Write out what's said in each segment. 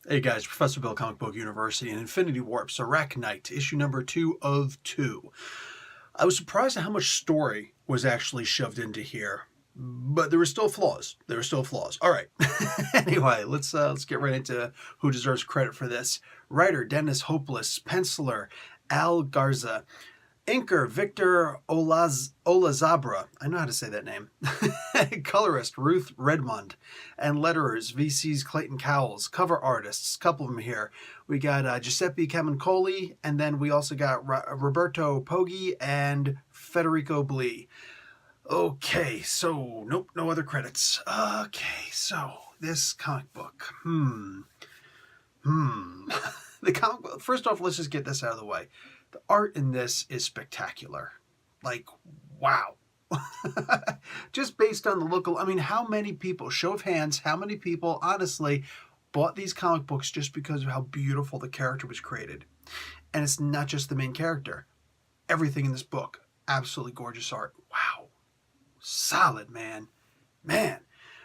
Hey guys, Professor Bill, Comic Book University, and Infinity Warps, Arachknight, issue number 2 of 2. I was surprised at how much story was actually shoved into here, but there were still flaws. All right. Anyway, let's get right into who deserves credit for this. Writer Dennis Hopeless, penciler Al Garza, inker Victor Olazabra, I know how to say that name, colorist Ruth Redmond, and letterers VC's Clayton Cowles, cover artists, a couple of them here. We got Giuseppe Camuncoli, and then we also got Roberto Poggi and Federico Blee. Okay, so nope, no other credits. Okay, so this comic book. The comic book, first off, let's just get this out of the way. The art in this is spectacular. Like, wow. Just based on the look, I mean, how many people, show of hands, how many people, honestly, bought these comic books just because of how beautiful the character was created? And it's not just the main character. Everything in this book, absolutely gorgeous art. Wow. Solid, man. Man.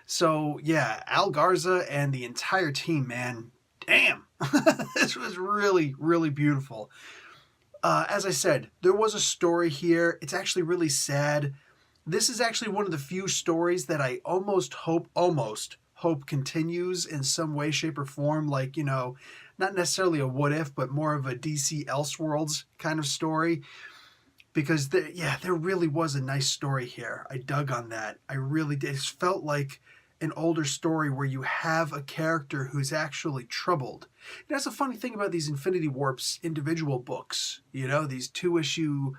So, yeah, Al Garza and the entire team, man, damn. This was really, really beautiful. As I said, there was a story here. It's actually really sad. This is actually one of the few stories that I almost hope continues in some way, shape, or form. Like, you know, not necessarily a what if, but more of a DC Elseworlds kind of story. Because, there really was a nice story here. I dug on that. I really did. It felt like an older story where you have a character who's actually troubled. And that's a funny thing about these Infinity Warps individual books. You know, these 2-issue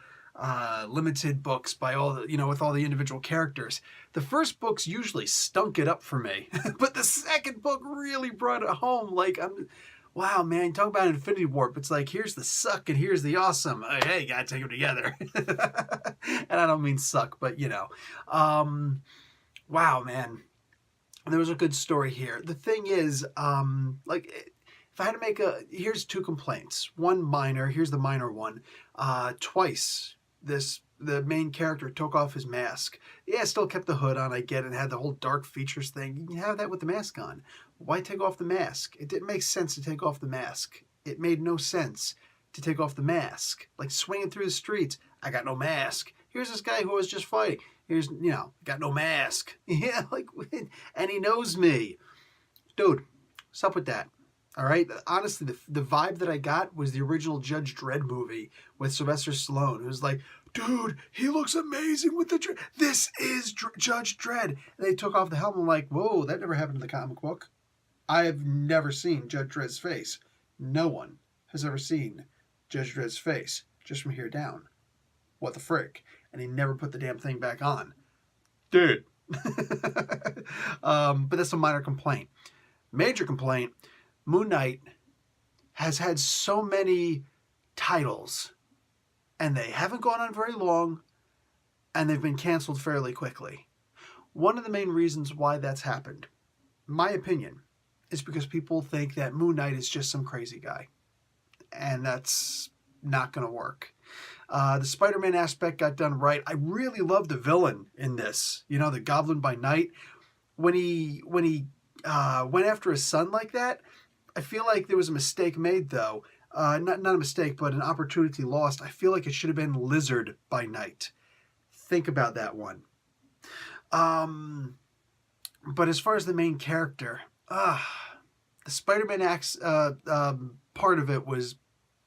limited books by all the, you know, with all the individual characters. The first books usually stunk it up for me, but the second book really brought it home. Like, wow, man, talk about Infinity Warp. It's like, here's the suck and here's the awesome. Hey, you gotta take them together. And I don't mean suck, but, you know. Wow, man. There was a good story here. The thing is, like, if I had to make here's 2 complaints. One minor, here's the minor one. Twice, the main character took off his mask. Yeah, still kept the hood on, I get it, had the whole dark features thing. You can have that with the mask on. Why take off the mask? It didn't make sense to take off the mask. It made no sense to take off the mask. Like, swinging through the streets, I got no mask. Here's this guy who was just fighting. Here's, you know, got no mask. Yeah, like, and he knows me. Dude, what's up with that? All right? Honestly, the vibe that I got was the original Judge Dredd movie with Sylvester Stallone. It was like, dude, he looks amazing with the dread. This is Judge Dredd. And they took off the helmet. I'm like, whoa, that never happened in the comic book. I have never seen Judge Dredd's face. No one has ever seen Judge Dredd's face just from here down. What the frick? And he never put the damn thing back on. Dude. But that's a minor complaint. Major complaint, Moon Knight has had so many titles, and they haven't gone on very long, and they've been canceled fairly quickly. One of the main reasons why that's happened, my opinion, is because people think that Moon Knight is just some crazy guy. And that's not going to work. The Spider-Man aspect got done right. I really love the villain in this. You know, the Goblin by Night. When he went after his son like that, I feel like there was a mistake made, though. Not a mistake, but an opportunity lost. I feel like it should have been Lizard by Night. Think about that one. But as far as the main character, the Spider-Man part of it was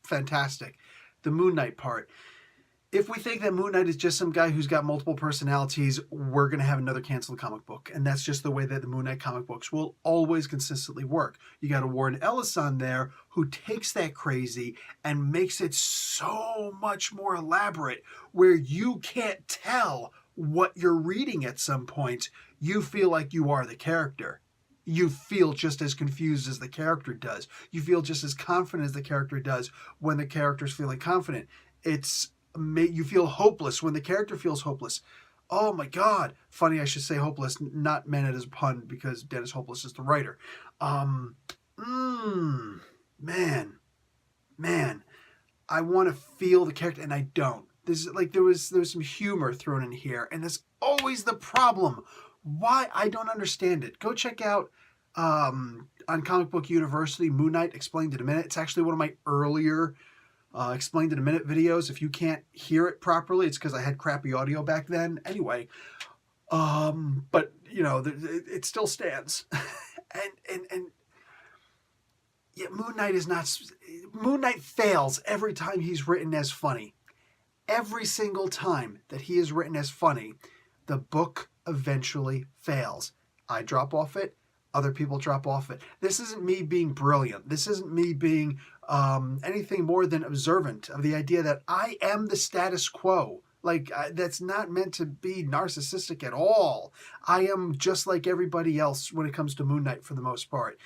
fantastic. The Moon Knight part. If we think that Moon Knight is just some guy who's got multiple personalities, we're going to have another canceled comic book. And that's just the way that the Moon Knight comic books will always consistently work. You got a Warren Ellis on there who takes that crazy and makes it so much more elaborate where you can't tell what you're reading at some point. You feel like you are the character. You feel just as confused as the character does. You feel just as confident as the character does when the character's feeling confident. You feel hopeless when the character feels hopeless. Oh my God. Funny I should say hopeless, not meant it as a pun because Dennis Hopeless is the writer. Man. I want to feel the character and I don't. This is like there was some humor thrown in here, and that's always the problem. Why? I don't understand it. Go check out on Comic Book University, Moon Knight Explained in a Minute. It's actually one of my earlier Explained in a Minute videos. If you can't hear it properly, it's because I had crappy audio back then. Anyway, but you know, it still stands. and yeah, Moon Knight is not. Moon Knight fails every time he's written as funny. Every single time that he is written as funny, the book eventually fails. I drop off it. Other people drop off it. This isn't me being brilliant. This isn't me being anything more than observant of the idea that I am the status quo. Like, that's not meant to be narcissistic at all. I am just like everybody else when it comes to Moon Knight for the most part.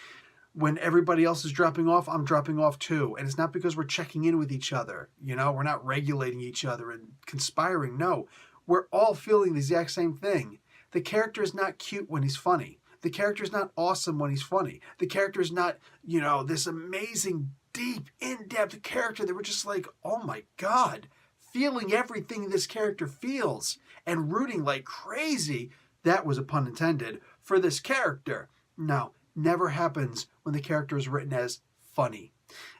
When everybody else is dropping off, I'm dropping off too. And it's not because we're checking in with each other. You know, we're not regulating each other and conspiring. No, we're all feeling the exact same thing. The character is not cute when he's funny. The character is not awesome when he's funny. The character is not, you know, this amazing, deep, in-depth character that we're just like, oh my God, feeling everything this character feels and rooting like crazy. That was a pun intended for this character. No, never happens when the character is written as funny.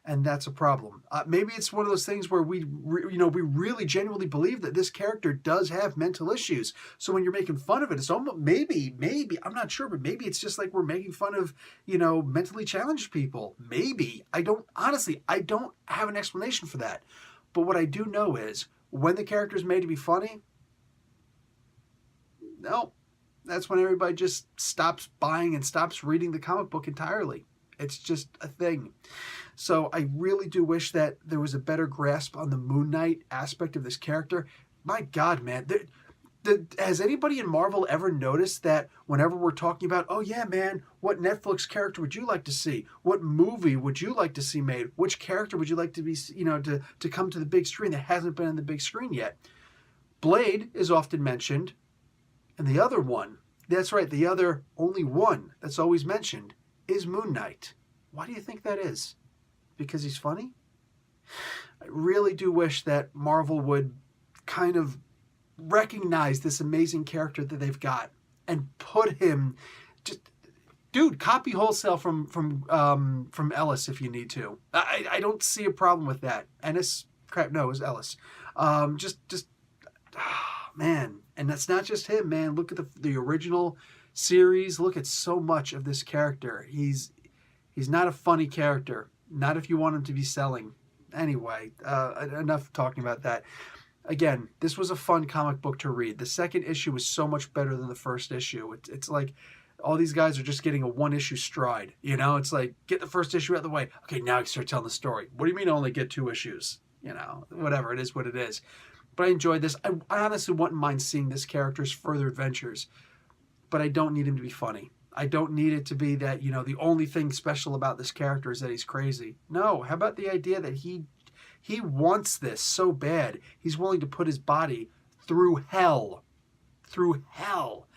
And that's a problem. Maybe it's one of those things where we really genuinely believe that this character does have mental issues. So when you're making fun of it, it's almost maybe, I'm not sure, but maybe it's just like we're making fun of, you know, mentally challenged people. Maybe. I don't have an explanation for that. But what I do know is when the character is made to be funny, no, that's when everybody just stops buying and stops reading the comic book entirely. It's just a thing. So I really do wish that there was a better grasp on the Moon Knight aspect of this character. My God, man. Has anybody in Marvel ever noticed that whenever we're talking about, oh yeah, man, what Netflix character would you like to see? What movie would you like to see made? Which character would you like to be, you know, to come to the big screen that hasn't been on the big screen yet? Blade is often mentioned. And the other one, that's right, the other only one that's always mentioned is Moon Knight. Why do you think that is? Because he's funny? I really do wish that Marvel would kind of recognize this amazing character that they've got and put him just, dude, copy wholesale from Ellis if you need to. I don't see a problem with that. Ennis, crap, no, it was Ellis. Man, and that's not just him, man. Look at the original series. Look at so much of this character. He's not a funny character. Not if you want him to be selling. Anyway, enough talking about that. Again, this was a fun comic book to read. The second issue was so much better than the first issue. It's like all these guys are just getting a one-issue stride. You know, it's like, get the first issue out of the way. Okay, now you start telling the story. What do you mean only get 2 issues? You know, whatever. It is what it is. But I enjoyed this. I honestly wouldn't mind seeing this character's further adventures. But I don't need him to be funny. I don't need it to be that, you know, the only thing special about this character is that he's crazy. No, how about the idea that he wants this so bad, he's willing to put his body through hell. Through hell.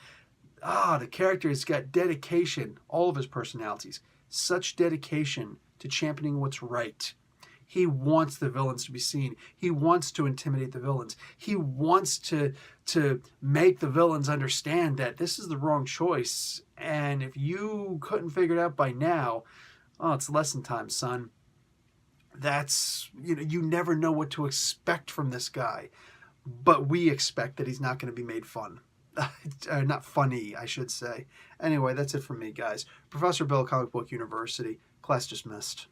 The character has got dedication, all of his personalities. Such dedication to championing what's right. He wants the villains to be seen. He wants to intimidate the villains. He wants to make the villains understand that this is the wrong choice. And if you couldn't figure it out by now, it's lesson time, son. That's, you know, you never know what to expect from this guy. But we expect that he's not going to be made fun. Not funny, I should say. Anyway, that's it from me, guys. Professor Bill, Comic Book University. Class dismissed.